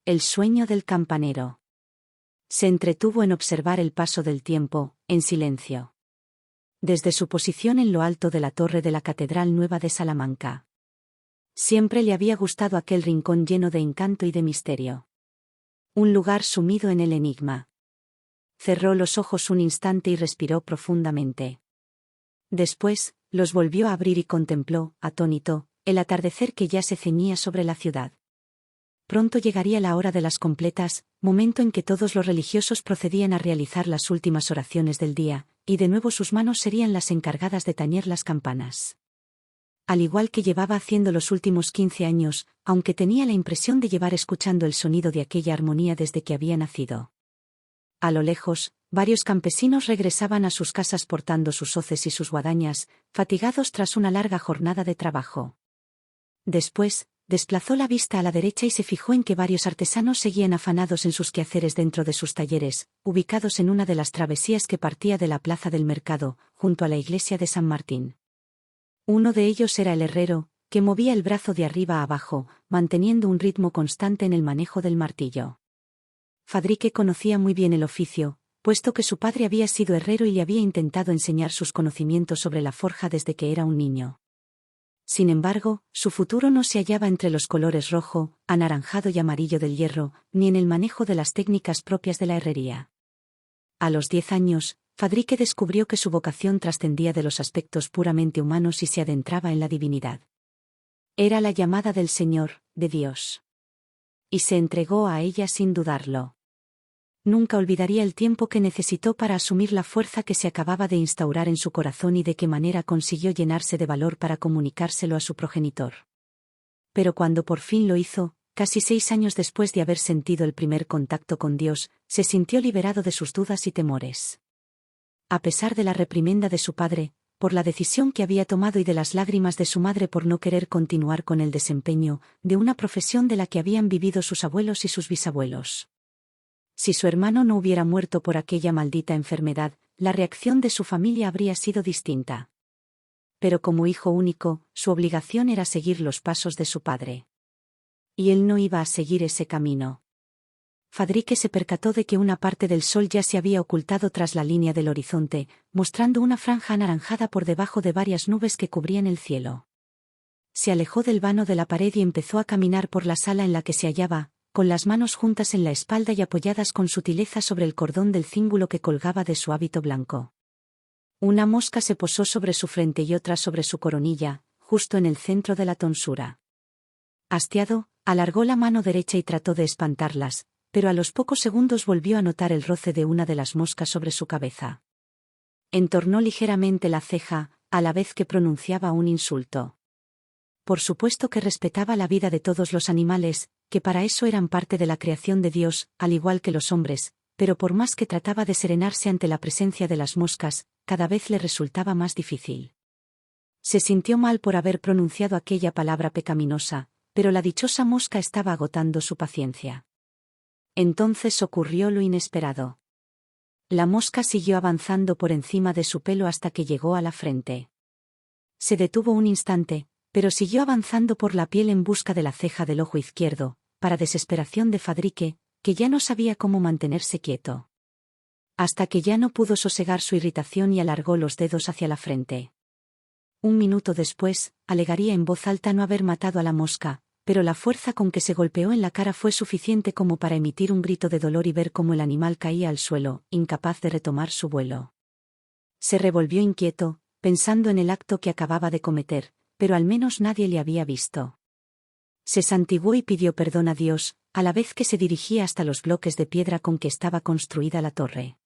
El sueño del campanero. Se entretuvo en observar el paso del tiempo, en silencio. Desde su posición en lo alto de la torre de la Catedral Nueva de Salamanca. Siempre le había gustado aquel rincón lleno de encanto y de misterio. Un lugar sumido en el enigma. Cerró los ojos un instante y respiró profundamente. Después, los volvió a abrir y contempló, atónito, el atardecer que ya se ceñía sobre la ciudad. Pronto llegaría la hora de las completas, momento en que todos los religiosos procedían a realizar las últimas oraciones del día, y de nuevo sus manos serían las encargadas de tañer las campanas. Al igual que llevaba haciendo los últimos 15 años, aunque tenía la impresión de llevar escuchando el sonido de aquella armonía desde que había nacido. A lo lejos, varios campesinos regresaban a sus casas portando sus hoces y sus guadañas, fatigados tras una larga jornada de trabajo. Después, desplazó la vista a la derecha y se fijó en que varios artesanos seguían afanados en sus quehaceres dentro de sus talleres, ubicados en una de las travesías que partía de la plaza del mercado, junto a la iglesia de San Martín. Uno de ellos era el herrero, que movía el brazo de arriba a abajo, manteniendo un ritmo constante en el manejo del martillo. Fadrique conocía muy bien el oficio, puesto que su padre había sido herrero y le había intentado enseñar sus conocimientos sobre la forja desde que era un niño. Sin embargo, su futuro no se hallaba entre los colores rojo, anaranjado y amarillo del hierro, ni en el manejo de las técnicas propias de la herrería. A los 10 años, Fadrique descubrió que su vocación trascendía de los aspectos puramente humanos y se adentraba en la divinidad. Era la llamada del Señor, de Dios. Y se entregó a ella sin dudarlo. Nunca olvidaría el tiempo que necesitó para asumir la fuerza que se acababa de instaurar en su corazón y de qué manera consiguió llenarse de valor para comunicárselo a su progenitor. Pero cuando por fin lo hizo, casi 6 años después de haber sentido el primer contacto con Dios, se sintió liberado de sus dudas y temores. A pesar de la reprimenda de su padre, por la decisión que había tomado y de las lágrimas de su madre por no querer continuar con el desempeño de una profesión de la que habían vivido sus abuelos y sus bisabuelos. Si su hermano no hubiera muerto por aquella maldita enfermedad, la reacción de su familia habría sido distinta. Pero como hijo único, su obligación era seguir los pasos de su padre. Y él no iba a seguir ese camino. Fadrique se percató de que una parte del sol ya se había ocultado tras la línea del horizonte, mostrando una franja anaranjada por debajo de varias nubes que cubrían el cielo. Se alejó del vano de la pared y empezó a caminar por la sala en la que se hallaba, con las manos juntas en la espalda y apoyadas con sutileza sobre el cordón del cíngulo que colgaba de su hábito blanco. Una mosca se posó sobre su frente y otra sobre su coronilla, justo en el centro de la tonsura. Hastiado, alargó la mano derecha y trató de espantarlas, pero a los pocos segundos volvió a notar el roce de una de las moscas sobre su cabeza. Entornó ligeramente la ceja, a la vez que pronunciaba un insulto. Por supuesto que respetaba la vida de todos los animales, que para eso eran parte de la creación de Dios, al igual que los hombres, pero por más que trataba de serenarse ante la presencia de las moscas, cada vez le resultaba más difícil. Se sintió mal por haber pronunciado aquella palabra pecaminosa, pero la dichosa mosca estaba agotando su paciencia. Entonces ocurrió lo inesperado. La mosca siguió avanzando por encima de su pelo hasta que llegó a la frente. Se detuvo un instante, pero siguió avanzando por la piel en busca de la ceja del ojo izquierdo, para desesperación de Fadrique, que ya no sabía cómo mantenerse quieto. Hasta que ya no pudo sosegar su irritación y alargó los dedos hacia la frente. Un minuto después, alegaría en voz alta no haber matado a la mosca, pero la fuerza con que se golpeó en la cara fue suficiente como para emitir un grito de dolor y ver cómo el animal caía al suelo, incapaz de retomar su vuelo. Se revolvió inquieto, pensando en el acto que acababa de cometer, pero al menos nadie le había visto. Se santiguó y pidió perdón a Dios, a la vez que se dirigía hasta los bloques de piedra con que estaba construida la torre.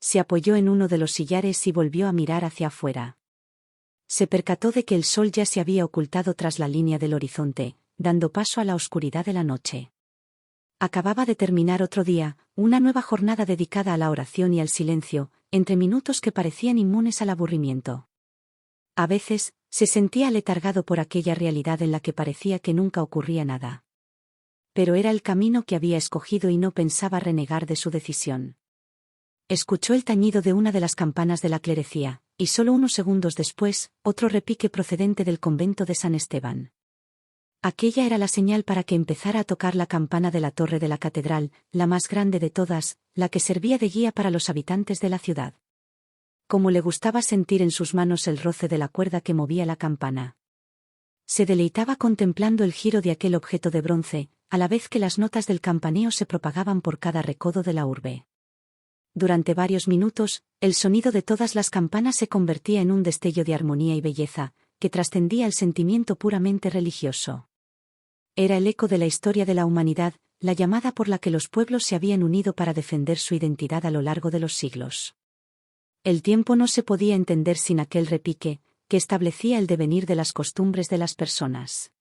Se apoyó en uno de los sillares y volvió a mirar hacia afuera. Se percató de que el sol ya se había ocultado tras la línea del horizonte, dando paso a la oscuridad de la noche. Acababa de terminar otro día, una nueva jornada dedicada a la oración y al silencio, entre minutos que parecían inmunes al aburrimiento. A veces, se sentía aletargado por aquella realidad en la que parecía que nunca ocurría nada. Pero era el camino que había escogido y no pensaba renegar de su decisión. Escuchó el tañido de una de las campanas de la clerecía, y solo unos segundos después, otro repique procedente del convento de San Esteban. Aquella era la señal para que empezara a tocar la campana de la torre de la catedral, la más grande de todas, la que servía de guía para los habitantes de la ciudad. Cómo le gustaba sentir en sus manos el roce de la cuerda que movía la campana. Se deleitaba contemplando el giro de aquel objeto de bronce, a la vez que las notas del campaneo se propagaban por cada recodo de la urbe. Durante varios minutos, el sonido de todas las campanas se convertía en un destello de armonía y belleza, que trascendía el sentimiento puramente religioso. Era el eco de la historia de la humanidad, la llamada por la que los pueblos se habían unido para defender su identidad a lo largo de los siglos. El tiempo no se podía entender sin aquel repique, que establecía el devenir de las costumbres de las personas.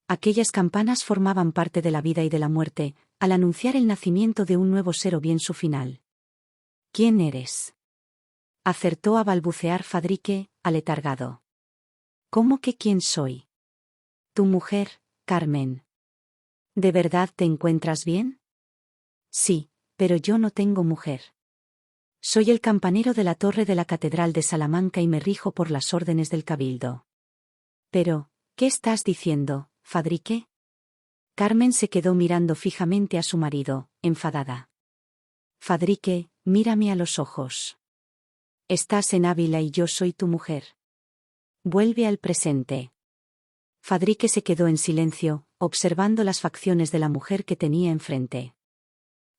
Aquellas campanas formaban parte de la vida y de la muerte, al anunciar el nacimiento de un nuevo ser o bien su final. ¿Quién eres? Acertó a balbucear Fadrique, aletargado. ¿Cómo que quién soy? Tu mujer, Carmen. ¿De verdad te encuentras bien? Sí, pero yo no tengo mujer. Soy el campanero de la torre de la Catedral de Salamanca y me rijo por las órdenes del cabildo. Pero, ¿qué estás diciendo, Fadrique? Carmen se quedó mirando fijamente a su marido, enfadada. Fadrique, mírame a los ojos. Estás en Ávila y yo soy tu mujer. Vuelve al presente. Fadrique se quedó en silencio, observando las facciones de la mujer que tenía enfrente.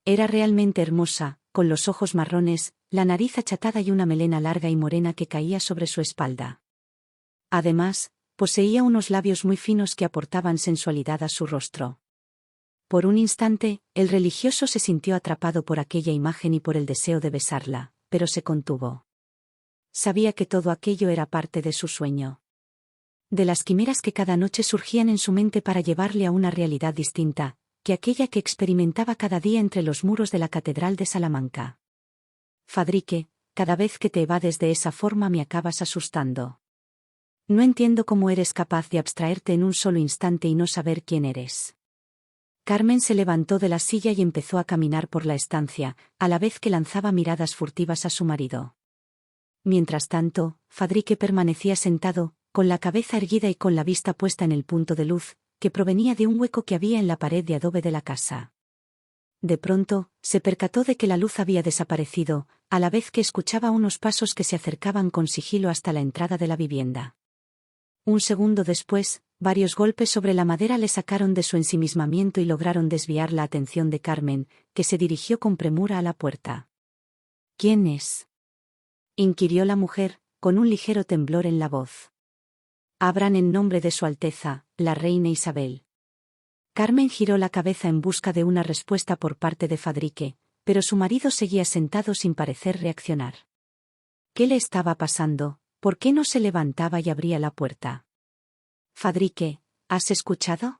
Era realmente hermosa, con los ojos marrones, la nariz achatada y una melena larga y morena que caía sobre su espalda. Además, poseía unos labios muy finos que aportaban sensualidad a su rostro. Por un instante, el religioso se sintió atrapado por aquella imagen y por el deseo de besarla, pero se contuvo. Sabía que todo aquello era parte de su sueño. De las quimeras que cada noche surgían en su mente para llevarle a una realidad distinta, que aquella que experimentaba cada día entre los muros de la Catedral de Salamanca. Fadrique, cada vez que te evades de esa forma me acabas asustando. No entiendo cómo eres capaz de abstraerte en un solo instante y no saber quién eres. Carmen se levantó de la silla y empezó a caminar por la estancia, a la vez que lanzaba miradas furtivas a su marido. Mientras tanto, Fadrique permanecía sentado, con la cabeza erguida y con la vista puesta en el punto de luz, que provenía de un hueco que había en la pared de adobe de la casa. De pronto, se percató de que la luz había desaparecido, a la vez que escuchaba unos pasos que se acercaban con sigilo hasta la entrada de la vivienda. Un segundo después, varios golpes sobre la madera le sacaron de su ensimismamiento y lograron desviar la atención de Carmen, que se dirigió con premura a la puerta. ¿Quién es?, inquirió la mujer, con un ligero temblor en la voz. Abran en nombre de Su Alteza, la reina Isabel. Carmen giró la cabeza en busca de una respuesta por parte de Fadrique, pero su marido seguía sentado sin parecer reaccionar. ¿Qué le estaba pasando? ¿Por qué no se levantaba y abría la puerta? Fadrique, ¿has escuchado?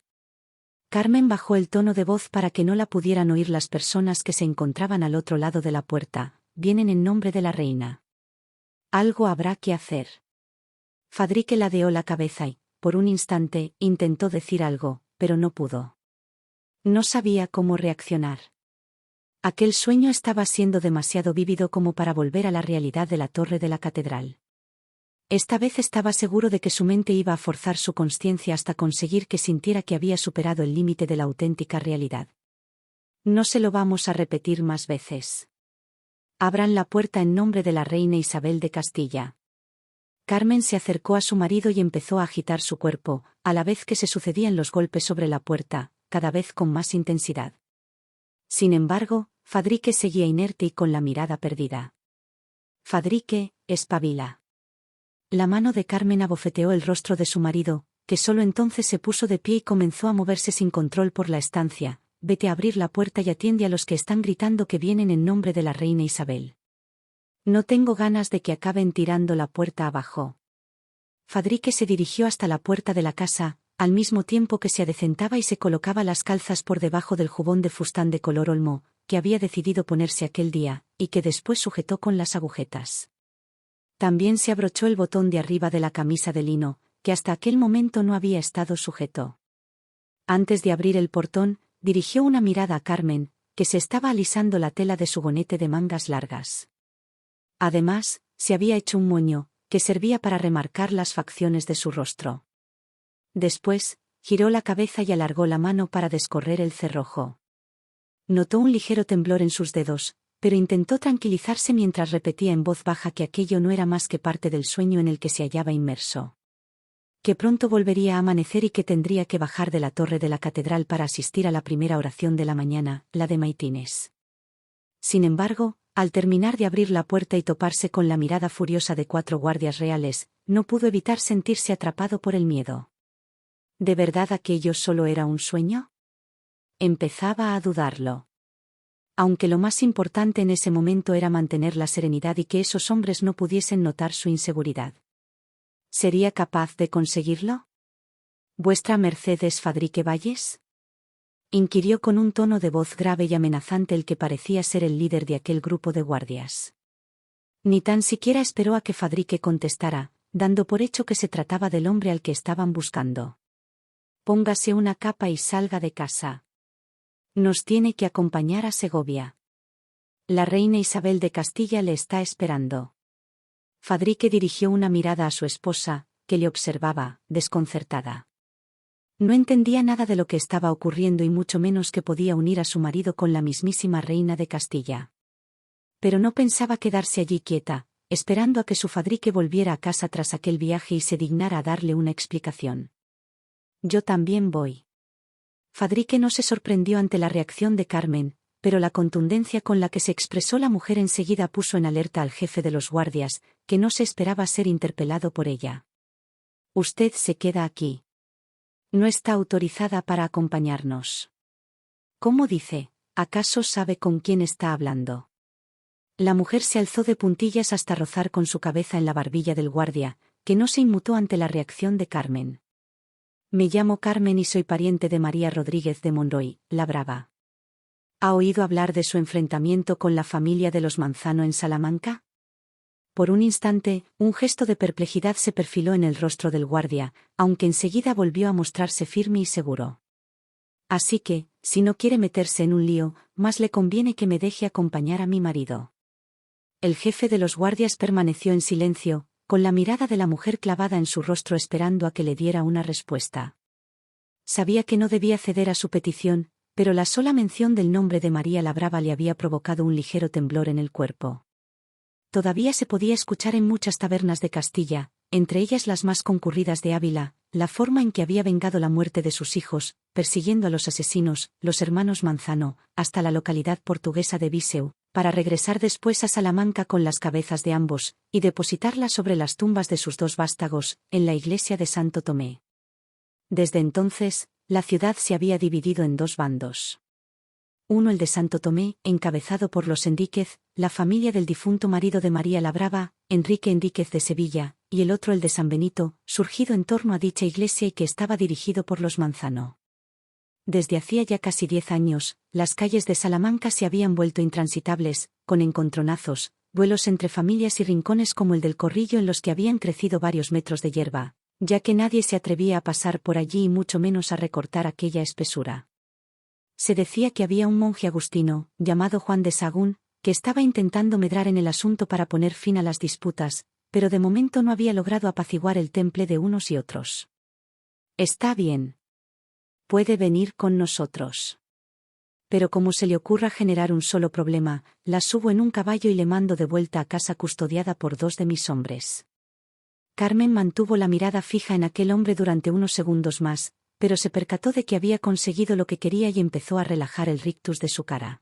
Carmen bajó el tono de voz para que no la pudieran oír las personas que se encontraban al otro lado de la puerta. Vienen en nombre de la reina. Algo habrá que hacer. Fadrique ladeó la cabeza y, por un instante, intentó decir algo, pero no pudo. No sabía cómo reaccionar. Aquel sueño estaba siendo demasiado vívido como para volver a la realidad de la torre de la catedral. Esta vez estaba seguro de que su mente iba a forzar su consciencia hasta conseguir que sintiera que había superado el límite de la auténtica realidad. No se lo vamos a repetir más veces. Abran la puerta en nombre de la reina Isabel de Castilla. Carmen se acercó a su marido y empezó a agitar su cuerpo, a la vez que se sucedían los golpes sobre la puerta, cada vez con más intensidad. Sin embargo, Fadrique seguía inerte y con la mirada perdida. Fadrique, espabila. La mano de Carmen abofeteó el rostro de su marido, que solo entonces se puso de pie y comenzó a moverse sin control por la estancia. Vete a abrir la puerta y atiende a los que están gritando que vienen en nombre de la reina Isabel. No tengo ganas de que acaben tirando la puerta abajo. Fadrique se dirigió hasta la puerta de la casa, al mismo tiempo que se adecentaba y se colocaba las calzas por debajo del jubón de fustán de color olmo, que había decidido ponerse aquel día, y que después sujetó con las agujetas. También se abrochó el botón de arriba de la camisa de lino, que hasta aquel momento no había estado sujeto. Antes de abrir el portón, dirigió una mirada a Carmen, que se estaba alisando la tela de su bonete de mangas largas. Además, se había hecho un moño, que servía para remarcar las facciones de su rostro. Después, Giró la cabeza y alargó la mano para descorrer el cerrojo. Notó un ligero temblor en sus dedos, pero intentó tranquilizarse mientras repetía en voz baja que aquello no era más que parte del sueño en el que se hallaba inmerso. Que pronto volvería a amanecer y que tendría que bajar de la torre de la catedral para asistir a la primera oración de la mañana, la de maitines. Sin embargo, al terminar de abrir la puerta y toparse con la mirada furiosa de 4 guardias reales, no pudo evitar sentirse atrapado por el miedo. ¿De verdad aquello solo era un sueño? Empezaba a dudarlo. Aunque lo más importante en ese momento era mantener la serenidad y que esos hombres no pudiesen notar su inseguridad. ¿Sería capaz de conseguirlo? ¿Vuestra merced es Fadrique Valles?, inquirió con un tono de voz grave y amenazante el que parecía ser el líder de aquel grupo de guardias. Ni tan siquiera esperó a que Fadrique contestara, dando por hecho que se trataba del hombre al que estaban buscando. Póngase una capa y salga de casa. Nos tiene que acompañar a Segovia. La reina Isabel de Castilla le está esperando. Fadrique dirigió una mirada a su esposa, que le observaba, desconcertada. No entendía nada de lo que estaba ocurriendo y mucho menos que podía unir a su marido con la mismísima reina de Castilla. Pero no pensaba quedarse allí quieta, esperando a que su Fadrique volviera a casa tras aquel viaje y se dignara a darle una explicación. Yo también voy. Fadrique no se sorprendió ante la reacción de Carmen, pero la contundencia con la que se expresó la mujer enseguida puso en alerta al jefe de los guardias, que no se esperaba ser interpelado por ella. Usted se queda aquí. No está autorizada para acompañarnos. ¿Cómo dice? ¿Acaso sabe con quién está hablando? La mujer se alzó de puntillas hasta rozar con su cabeza en la barbilla del guardia, que no se inmutó ante la reacción de Carmen. Me llamo Carmen y soy pariente de María Rodríguez de Monroy, la Brava. ¿Ha oído hablar de su enfrentamiento con la familia de los Manzano en Salamanca? Por un instante, un gesto de perplejidad se perfiló en el rostro del guardia, aunque enseguida volvió a mostrarse firme y seguro. Así que, si no quiere meterse en un lío, más le conviene que me deje acompañar a mi marido. El jefe de los guardias permaneció en silencio, con la mirada de la mujer clavada en su rostro esperando a que le diera una respuesta. Sabía que no debía ceder a su petición, pero la sola mención del nombre de María la Brava le había provocado un ligero temblor en el cuerpo. Todavía se podía escuchar en muchas tabernas de Castilla, entre ellas las más concurridas de Ávila, la forma en que había vengado la muerte de sus hijos, persiguiendo a los asesinos, los hermanos Manzano, hasta la localidad portuguesa de Viseu, para regresar después a Salamanca con las cabezas de ambos, y depositarlas sobre las tumbas de sus 2 vástagos, en la iglesia de Santo Tomé. Desde entonces, la ciudad se había dividido en 2 bandos. Uno el de Santo Tomé, encabezado por los Enríquez, la familia del difunto marido de María la Brava, Enrique Enríquez de Sevilla, y el otro el de San Benito, surgido en torno a dicha iglesia y que estaba dirigido por los Manzano. Desde hacía ya casi 10 años, las calles de Salamanca se habían vuelto intransitables, con encontronazos, duelos entre familias y rincones como el del Corrillo en los que habían crecido varios metros de hierba, ya que nadie se atrevía a pasar por allí y mucho menos a recortar aquella espesura. Se decía que había un monje agustino, llamado Juan de Sagún, que estaba intentando medrar en el asunto para poner fin a las disputas, pero de momento no había logrado apaciguar el temple de unos y otros. Está bien. Puede venir con nosotros. Pero como se le ocurra generar un solo problema, la subo en un caballo y le mando de vuelta a casa custodiada por 2 de mis hombres. Carmen mantuvo la mirada fija en aquel hombre durante unos segundos más, pero se percató de que había conseguido lo que quería y empezó a relajar el rictus de su cara.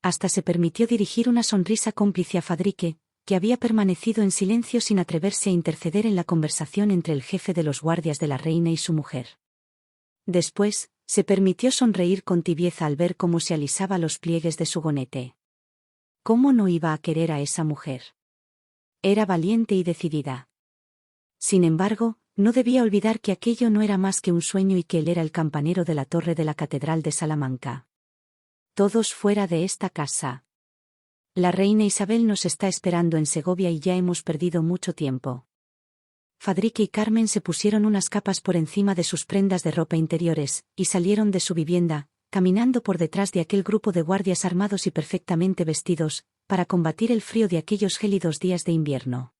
Hasta se permitió dirigir una sonrisa cómplice a Fadrique, que había permanecido en silencio sin atreverse a interceder en la conversación entre el jefe de los guardias de la reina y su mujer. Después, se permitió sonreír con tibieza al ver cómo se alisaba los pliegues de su gonete. ¿Cómo no iba a querer a esa mujer? Era valiente y decidida. Sin embargo, no debía olvidar que aquello no era más que un sueño y que él era el campanero de la torre de la Catedral de Salamanca. Todos fuera de esta casa. La reina Isabel nos está esperando en Segovia y ya hemos perdido mucho tiempo. Fadrique y Carmen se pusieron unas capas por encima de sus prendas de ropa interiores, y salieron de su vivienda, caminando por detrás de aquel grupo de guardias armados y perfectamente vestidos, para combatir el frío de aquellos gélidos días de invierno.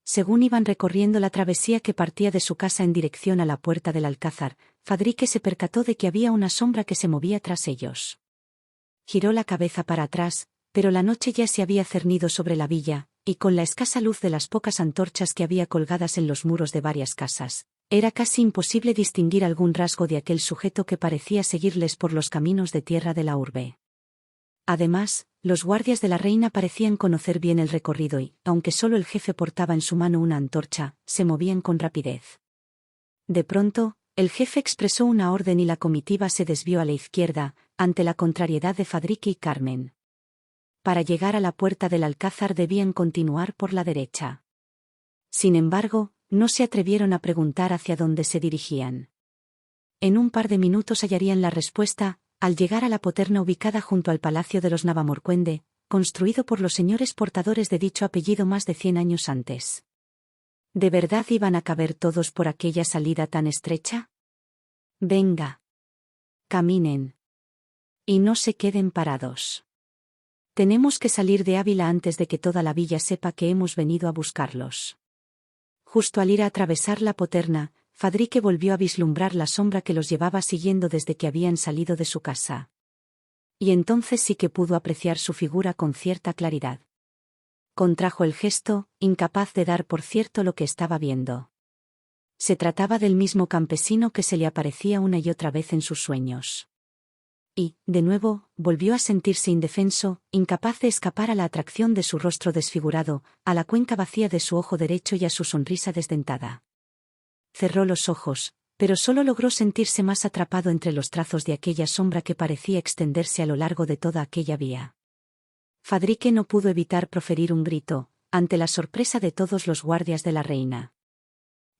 Según iban recorriendo la travesía que partía de su casa en dirección a la puerta del alcázar, Fadrique se percató de que había una sombra que se movía tras ellos. Giró la cabeza para atrás, pero la noche ya se había cernido sobre la villa, y con la escasa luz de las pocas antorchas que había colgadas en los muros de varias casas, era casi imposible distinguir algún rasgo de aquel sujeto que parecía seguirles por los caminos de tierra de la urbe. Además, los guardias de la reina parecían conocer bien el recorrido y, aunque solo el jefe portaba en su mano una antorcha, se movían con rapidez. De pronto, el jefe expresó una orden y la comitiva se desvió a la izquierda, ante la contrariedad de Fadrique y Carmen. Para llegar a la puerta del alcázar debían continuar por la derecha. Sin embargo, no se atrevieron a preguntar hacia dónde se dirigían. En un par de minutos hallarían la respuesta, al llegar a la poterna ubicada junto al palacio de los Navamorcuende, construido por los señores portadores de dicho apellido más de 100 años antes. ¿De verdad iban a caber todos por aquella salida tan estrecha? Venga. Caminen. Y no se queden parados. Tenemos que salir de Ávila antes de que toda la villa sepa que hemos venido a buscarlos. Justo al ir a atravesar la poterna, Fadrique volvió a vislumbrar la sombra que los llevaba siguiendo desde que habían salido de su casa. Y entonces sí que pudo apreciar su figura con cierta claridad. Contrajo el gesto, incapaz de dar por cierto lo que estaba viendo. Se trataba del mismo campesino que se le aparecía una y otra vez en sus sueños. Y, de nuevo, volvió a sentirse indefenso, incapaz de escapar a la atracción de su rostro desfigurado, a la cuenca vacía de su ojo derecho y a su sonrisa desdentada. Cerró los ojos, pero solo logró sentirse más atrapado entre los trazos de aquella sombra que parecía extenderse a lo largo de toda aquella vía. Fadrique no pudo evitar proferir un grito, ante la sorpresa de todos los guardias de la reina.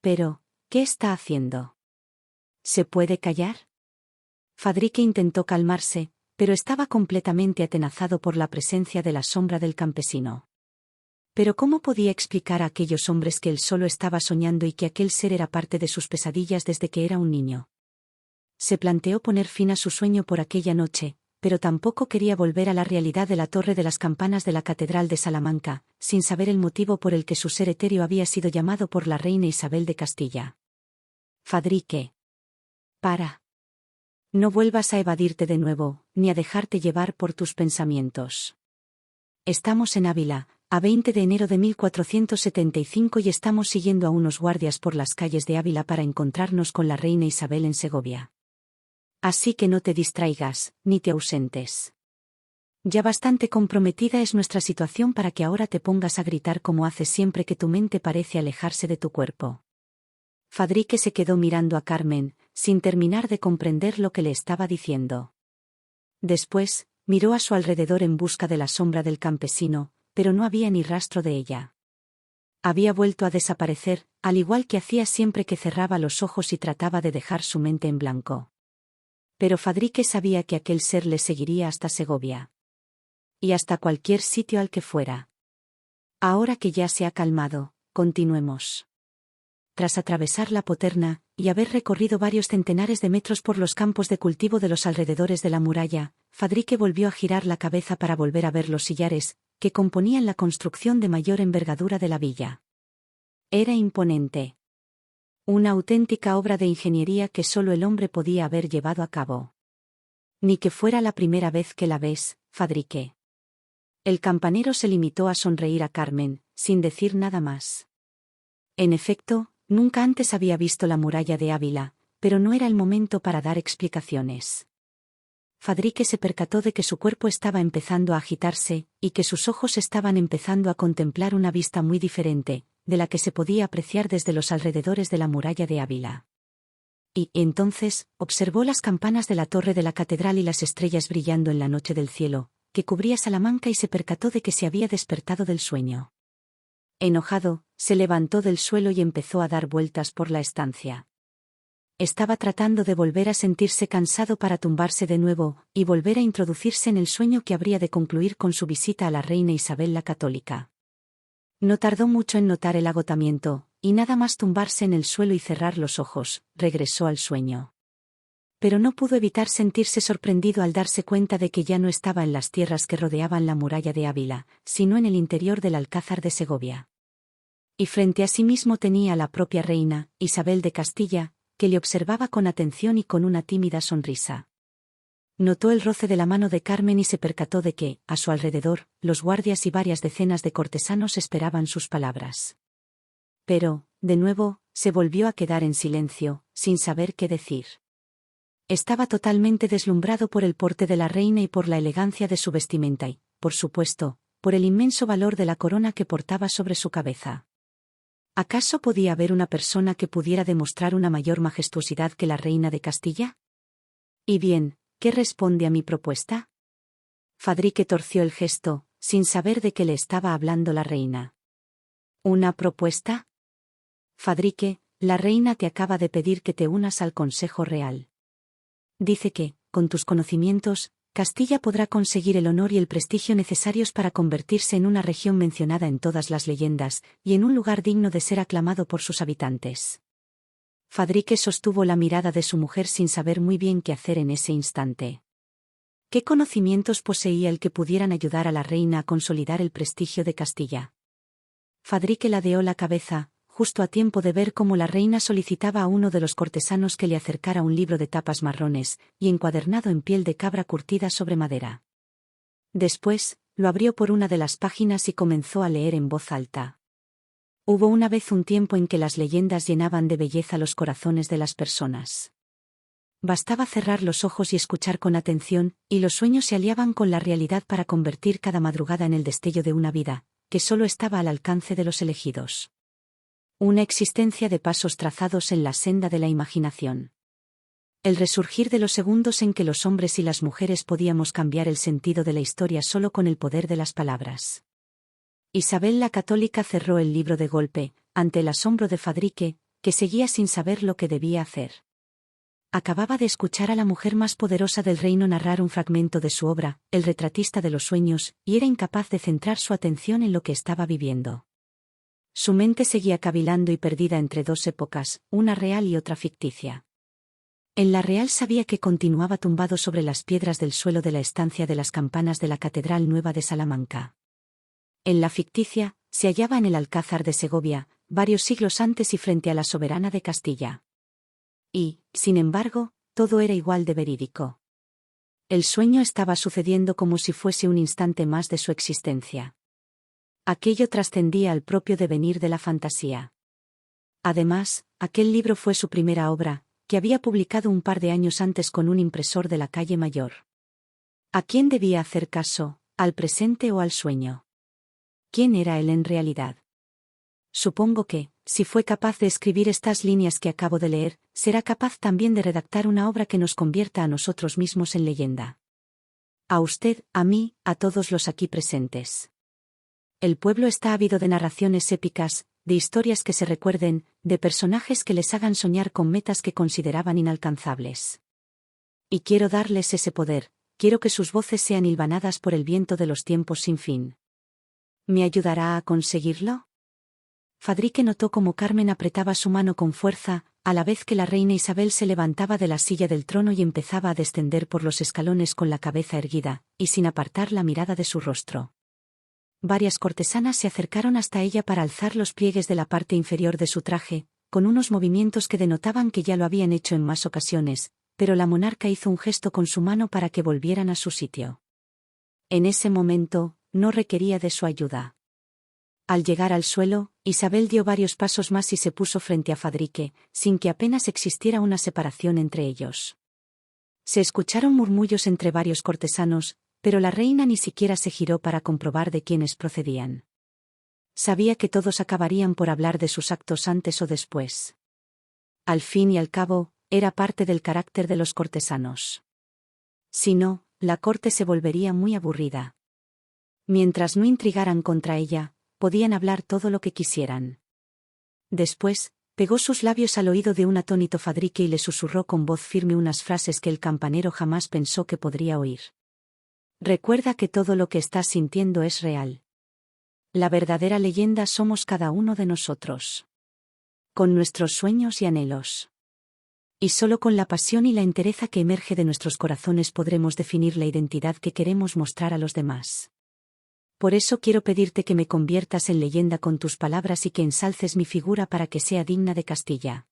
Pero, ¿qué está haciendo? ¿Se puede callar? Fadrique intentó calmarse, pero estaba completamente atenazado por la presencia de la sombra del campesino. Pero ¿cómo podía explicar a aquellos hombres que él solo estaba soñando y que aquel ser era parte de sus pesadillas desde que era un niño? Se planteó poner fin a su sueño por aquella noche, pero tampoco quería volver a la realidad de la torre de las campanas de la Catedral de Salamanca, sin saber el motivo por el que su ser etéreo había sido llamado por la reina Isabel de Castilla. Fadrique. Para. No vuelvas a evadirte de nuevo, ni a dejarte llevar por tus pensamientos. Estamos en Ávila, a 20 de enero de 1475 y estamos siguiendo a unos guardias por las calles de Ávila para encontrarnos con la reina Isabel en Segovia. Así que no te distraigas, ni te ausentes. Ya bastante comprometida es nuestra situación para que ahora te pongas a gritar como haces siempre que tu mente parece alejarse de tu cuerpo. Fadrique se quedó mirando a Carmen, sin terminar de comprender lo que le estaba diciendo. Después, miró a su alrededor en busca de la sombra del campesino, pero no había ni rastro de ella. Había vuelto a desaparecer, al igual que hacía siempre que cerraba los ojos y trataba de dejar su mente en blanco. Pero Fadrique sabía que aquel ser le seguiría hasta Segovia. Y hasta cualquier sitio al que fuera. Ahora que ya se ha calmado, continuemos. Tras atravesar la poterna, y haber recorrido varios centenares de metros por los campos de cultivo de los alrededores de la muralla, Fadrique volvió a girar la cabeza para volver a ver los sillares, que componían la construcción de mayor envergadura de la villa. Era imponente. Una auténtica obra de ingeniería que solo el hombre podía haber llevado a cabo. Ni que fuera la primera vez que la ves, Fadrique. El campanero se limitó a sonreír a Carmen, sin decir nada más. En efecto, nunca antes había visto la muralla de Ávila, pero no era el momento para dar explicaciones. Fadrique se percató de que su cuerpo estaba empezando a agitarse, y que sus ojos estaban empezando a contemplar una vista muy diferente, de la que se podía apreciar desde los alrededores de la muralla de Ávila. Y, entonces, observó las campanas de la torre de la catedral y las estrellas brillando en la noche del cielo, que cubría Salamanca y se percató de que se había despertado del sueño. Enojado, se levantó del suelo y empezó a dar vueltas por la estancia. Estaba tratando de volver a sentirse cansado para tumbarse de nuevo, y volver a introducirse en el sueño que habría de concluir con su visita a la reina Isabel la Católica. No tardó mucho en notar el agotamiento, y nada más tumbarse en el suelo y cerrar los ojos, regresó al sueño. Pero no pudo evitar sentirse sorprendido al darse cuenta de que ya no estaba en las tierras que rodeaban la muralla de Ávila, sino en el interior del Alcázar de Segovia. Y frente a sí mismo tenía a la propia reina, Isabel de Castilla, que le observaba con atención y con una tímida sonrisa. Notó el roce de la mano de Carmen y se percató de que, a su alrededor, los guardias y varias decenas de cortesanos esperaban sus palabras. Pero, de nuevo, se volvió a quedar en silencio, sin saber qué decir. Estaba totalmente deslumbrado por el porte de la reina y por la elegancia de su vestimenta y, por supuesto, por el inmenso valor de la corona que portaba sobre su cabeza. ¿Acaso podía haber una persona que pudiera demostrar una mayor majestuosidad que la reina de Castilla? Y bien, ¿qué responde a mi propuesta? Fadrique torció el gesto, sin saber de qué le estaba hablando la reina. ¿Una propuesta? Fadrique, la reina te acaba de pedir que te unas al Consejo Real. Dice que, con tus conocimientos, Castilla podrá conseguir el honor y el prestigio necesarios para convertirse en una región mencionada en todas las leyendas, y en un lugar digno de ser aclamado por sus habitantes. Fadrique sostuvo la mirada de su mujer sin saber muy bien qué hacer en ese instante. ¿Qué conocimientos poseía el que pudieran ayudar a la reina a consolidar el prestigio de Castilla? Fadrique ladeó la cabeza, justo a tiempo de ver cómo la reina solicitaba a uno de los cortesanos que le acercara un libro de tapas marrones, y encuadernado en piel de cabra curtida sobre madera. Después, lo abrió por una de las páginas y comenzó a leer en voz alta. Hubo una vez un tiempo en que las leyendas llenaban de belleza los corazones de las personas. Bastaba cerrar los ojos y escuchar con atención, y los sueños se aliaban con la realidad para convertir cada madrugada en el destello de una vida, que solo estaba al alcance de los elegidos. Una existencia de pasos trazados en la senda de la imaginación. El resurgir de los segundos en que los hombres y las mujeres podíamos cambiar el sentido de la historia solo con el poder de las palabras. Isabel la Católica cerró el libro de golpe, ante el asombro de Fadrique, que seguía sin saber lo que debía hacer. Acababa de escuchar a la mujer más poderosa del reino narrar un fragmento de su obra, El retratista de los sueños, y era incapaz de centrar su atención en lo que estaba viviendo. Su mente seguía cavilando y perdida entre dos épocas, una real y otra ficticia. En la real sabía que continuaba tumbado sobre las piedras del suelo de la estancia de las campanas de la Catedral Nueva de Salamanca. En la ficticia, se hallaba en el Alcázar de Segovia, varios siglos antes y frente a la soberana de Castilla. Y, sin embargo, todo era igual de verídico. El sueño estaba sucediendo como si fuese un instante más de su existencia. Aquello trascendía al propio devenir de la fantasía. Además, aquel libro fue su primera obra, que había publicado un par de años antes con un impresor de la calle Mayor. ¿A quién debía hacer caso, al presente o al sueño? ¿Quién era él en realidad? Supongo que, si fue capaz de escribir estas líneas que acabo de leer, será capaz también de redactar una obra que nos convierta a nosotros mismos en leyenda. A usted, a mí, a todos los aquí presentes. El pueblo está ávido de narraciones épicas, de historias que se recuerden, de personajes que les hagan soñar con metas que consideraban inalcanzables. Y quiero darles ese poder, quiero que sus voces sean hilvanadas por el viento de los tiempos sin fin. ¿Me ayudará a conseguirlo? Fadrique notó cómo Carmen apretaba su mano con fuerza, a la vez que la reina Isabel se levantaba de la silla del trono y empezaba a descender por los escalones con la cabeza erguida, y sin apartar la mirada de su rostro. Varias cortesanas se acercaron hasta ella para alzar los pliegues de la parte inferior de su traje, con unos movimientos que denotaban que ya lo habían hecho en más ocasiones, pero la monarca hizo un gesto con su mano para que volvieran a su sitio. En ese momento, no requería de su ayuda. Al llegar al suelo, Isabel dio varios pasos más y se puso frente a Fadrique, sin que apenas existiera una separación entre ellos. Se escucharon murmullos entre varios cortesanos, pero la reina ni siquiera se giró para comprobar de quiénes procedían. Sabía que todos acabarían por hablar de sus actos antes o después. Al fin y al cabo, era parte del carácter de los cortesanos. Si no, la corte se volvería muy aburrida. Mientras no intrigaran contra ella, podían hablar todo lo que quisieran. Después, pegó sus labios al oído de un atónito Fadrique y le susurró con voz firme unas frases que el campanero jamás pensó que podría oír. Recuerda que todo lo que estás sintiendo es real. La verdadera leyenda somos cada uno de nosotros. Con nuestros sueños y anhelos. Y solo con la pasión y la entereza que emerge de nuestros corazones podremos definir la identidad que queremos mostrar a los demás. Por eso quiero pedirte que me conviertas en leyenda con tus palabras y que ensalces mi figura para que sea digna de Castilla.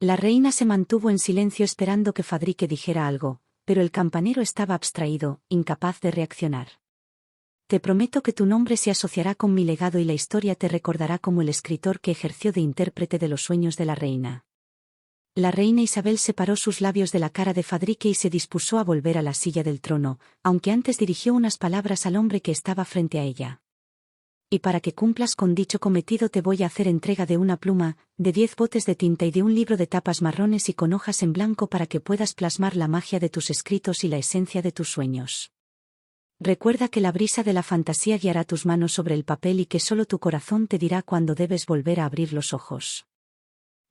La reina se mantuvo en silencio esperando que Fadrique dijera algo, pero el campanero estaba abstraído, incapaz de reaccionar. Te prometo que tu nombre se asociará con mi legado y la historia te recordará como el escritor que ejerció de intérprete de los sueños de la reina. La reina Isabel separó sus labios de la cara de Fadrique y se dispuso a volver a la silla del trono, aunque antes dirigió unas palabras al hombre que estaba frente a ella. Y para que cumplas con dicho cometido te voy a hacer entrega de una pluma, de 10 botes de tinta y de un libro de tapas marrones y con hojas en blanco para que puedas plasmar la magia de tus escritos y la esencia de tus sueños. Recuerda que la brisa de la fantasía guiará tus manos sobre el papel y que solo tu corazón te dirá cuándo debes volver a abrir los ojos.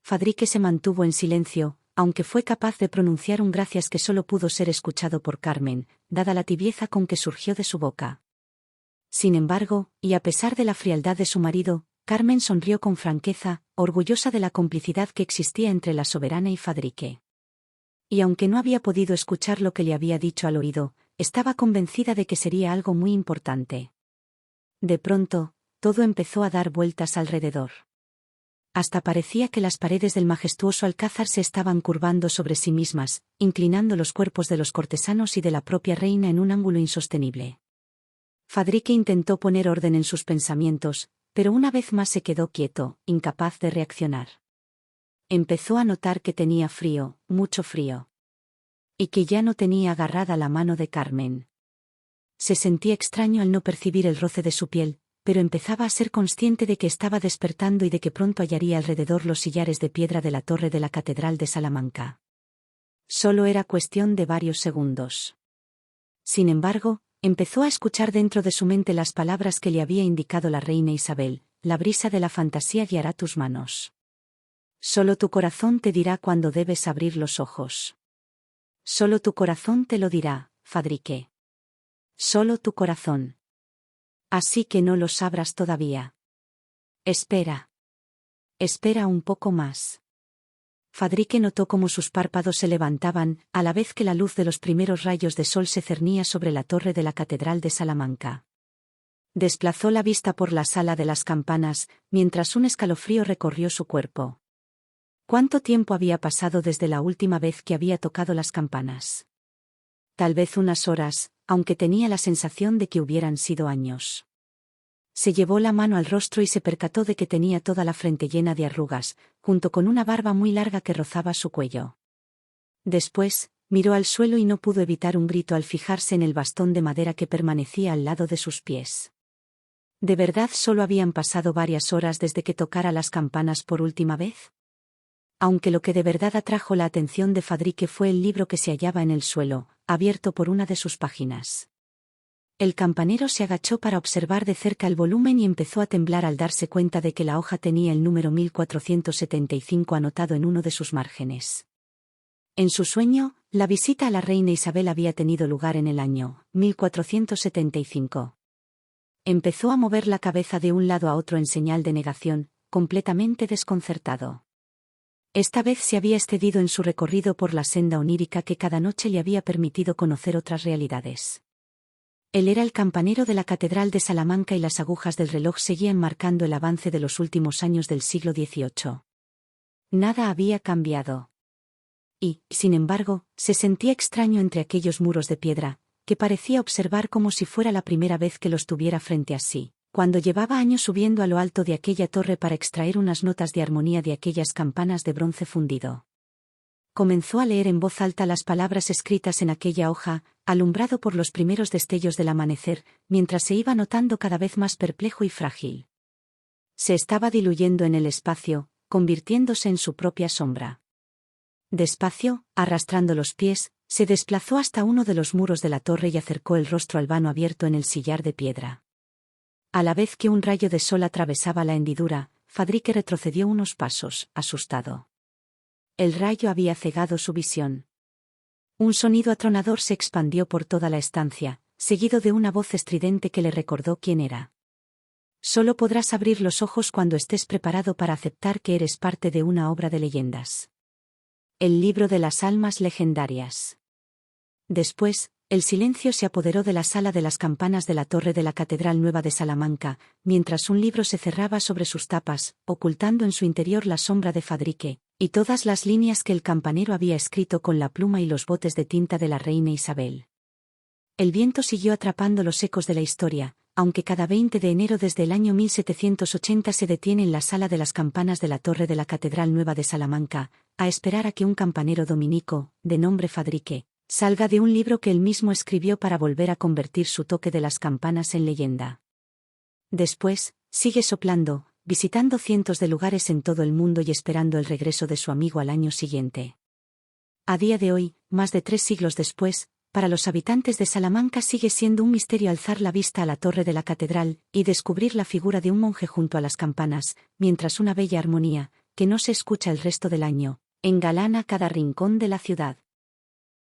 Fadrique se mantuvo en silencio, aunque fue capaz de pronunciar un gracias que solo pudo ser escuchado por Carmen, dada la tibieza con que surgió de su boca. Sin embargo, y a pesar de la frialdad de su marido, Carmen sonrió con franqueza, orgullosa de la complicidad que existía entre la soberana y Fadrique. Y aunque no había podido escuchar lo que le había dicho al oído, estaba convencida de que sería algo muy importante. De pronto, todo empezó a dar vueltas alrededor. Hasta parecía que las paredes del majestuoso alcázar se estaban curvando sobre sí mismas, inclinando los cuerpos de los cortesanos y de la propia reina en un ángulo insostenible. Fadrique intentó poner orden en sus pensamientos, pero una vez más se quedó quieto, incapaz de reaccionar. Empezó a notar que tenía frío, mucho frío. Y que ya no tenía agarrada la mano de Carmen. Se sentía extraño al no percibir el roce de su piel, pero empezaba a ser consciente de que estaba despertando y de que pronto hallaría alrededor los sillares de piedra de la torre de la Catedral de Salamanca. Solo era cuestión de varios segundos. Sin embargo, empezó a escuchar dentro de su mente las palabras que le había indicado la reina Isabel: la brisa de la fantasía guiará tus manos. Solo tu corazón te dirá cuándo debes abrir los ojos. Solo tu corazón te lo dirá, Fadrique. Solo tu corazón. Así que no los abras todavía. Espera. Espera un poco más. Fadrique notó cómo sus párpados se levantaban, a la vez que la luz de los primeros rayos de sol se cernía sobre la torre de la Catedral de Salamanca. Desplazó la vista por la sala de las campanas, mientras un escalofrío recorrió su cuerpo. ¿Cuánto tiempo había pasado desde la última vez que había tocado las campanas? Tal vez unas horas, aunque tenía la sensación de que hubieran sido años. Se llevó la mano al rostro y se percató de que tenía toda la frente llena de arrugas, junto con una barba muy larga que rozaba su cuello. Después, miró al suelo y no pudo evitar un grito al fijarse en el bastón de madera que permanecía al lado de sus pies. ¿De verdad solo habían pasado varias horas desde que tocara las campanas por última vez? Aunque lo que de verdad atrajo la atención de Fadrique fue el libro que se hallaba en el suelo, abierto por una de sus páginas. El campanero se agachó para observar de cerca el volumen y empezó a temblar al darse cuenta de que la hoja tenía el número 1475 anotado en uno de sus márgenes. En su sueño, la visita a la reina Isabel había tenido lugar en el año 1475. Empezó a mover la cabeza de un lado a otro en señal de negación, completamente desconcertado. Esta vez se había excedido en su recorrido por la senda onírica que cada noche le había permitido conocer otras realidades. Él era el campanero de la Catedral de Salamanca y las agujas del reloj seguían marcando el avance de los últimos años del siglo XVIII. Nada había cambiado. Y, sin embargo, se sentía extraño entre aquellos muros de piedra, que parecía observar como si fuera la primera vez que los tuviera frente a sí, cuando llevaba años subiendo a lo alto de aquella torre para extraer unas notas de armonía de aquellas campanas de bronce fundido. Comenzó a leer en voz alta las palabras escritas en aquella hoja, alumbrado por los primeros destellos del amanecer, mientras se iba notando cada vez más perplejo y frágil. Se estaba diluyendo en el espacio, convirtiéndose en su propia sombra. Despacio, arrastrando los pies, se desplazó hasta uno de los muros de la torre y acercó el rostro al vano abierto en el sillar de piedra. A la vez que un rayo de sol atravesaba la hendidura, Fadrique retrocedió unos pasos, asustado. El rayo había cegado su visión. Un sonido atronador se expandió por toda la estancia, seguido de una voz estridente que le recordó quién era. Solo podrás abrir los ojos cuando estés preparado para aceptar que eres parte de una obra de leyendas. El libro de las almas legendarias. Después, El silencio se apoderó de la sala de las campanas de la torre de la Catedral Nueva de Salamanca, mientras un libro se cerraba sobre sus tapas, ocultando en su interior la sombra de Fadrique, y todas las líneas que el campanero había escrito con la pluma y los botes de tinta de la reina Isabel. El viento siguió atrapando los ecos de la historia, aunque cada 20 de enero desde el año 1780 se detiene en la sala de las campanas de la torre de la Catedral Nueva de Salamanca, a esperar a que un campanero dominico, de nombre Fadrique, salga de un libro que él mismo escribió para volver a convertir su toque de las campanas en leyenda. Después, sigue soplando, visitando cientos de lugares en todo el mundo y esperando el regreso de su amigo al año siguiente. A día de hoy, más de 3 siglos después, para los habitantes de Salamanca sigue siendo un misterio alzar la vista a la torre de la catedral y descubrir la figura de un monje junto a las campanas, mientras una bella armonía, que no se escucha el resto del año, engalana cada rincón de la ciudad.